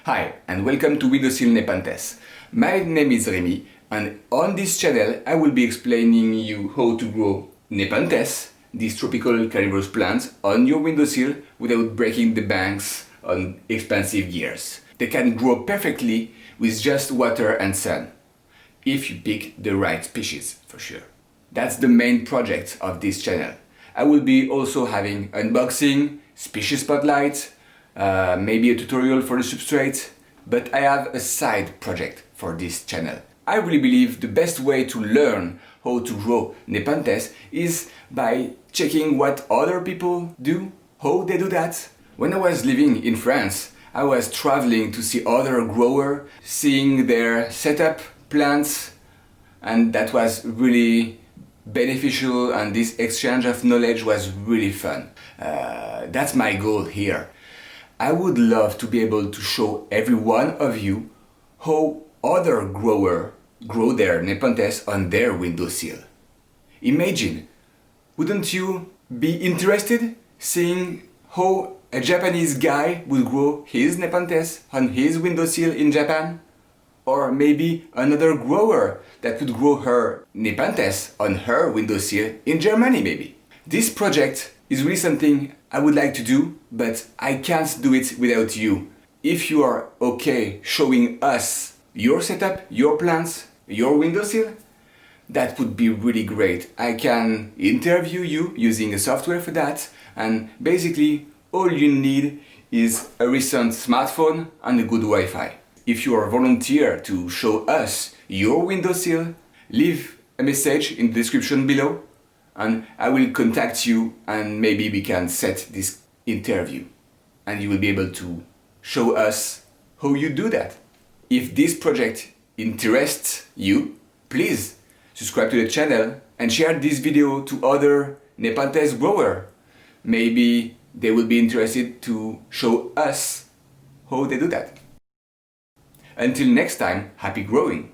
Hi and welcome to Windowsill Nepenthes. My name is Remy and on this channel I will be explaining you how to grow Nepenthes, these tropical carnivorous plants, on your windowsill without breaking the banks on expensive gears. They can grow perfectly with just water and sun, if you pick the right species, for sure. That's the main project of this channel. I will be also having unboxing, species spotlight, maybe a tutorial for the substrate, but I have a side project for this channel. I really believe the best way to learn how to grow Nepenthes is by checking what other people do, how they do that. When I was living in France, I was traveling to see other growers, seeing their setup, plants, and that was really beneficial, and this exchange of knowledge was really fun. That's my goal here. I would love to be able to show every one of you how other growers grow their Nepenthes on their windowsill. Imagine, wouldn't you be interested seeing how a Japanese guy would grow his Nepenthes on his windowsill in Japan? Or maybe another grower that could grow her Nepenthes on her windowsill in Germany maybe. This project is really something I would like to do, but I can't do it without you. If you are okay showing us your setup, your plants, your windowsill, that would be really great. I can interview you using a software for that, and basically all you need is a recent smartphone and a good Wi-Fi. If you are a volunteer to show us your windowsill, leave a message in the description below and I will contact you and maybe we can set this interview and you will be able to show us how you do that. If this project interests you, please subscribe to the channel and share this video to other Nepenthes growers. Maybe they will be interested to show us how they do that. Until next time, happy growing!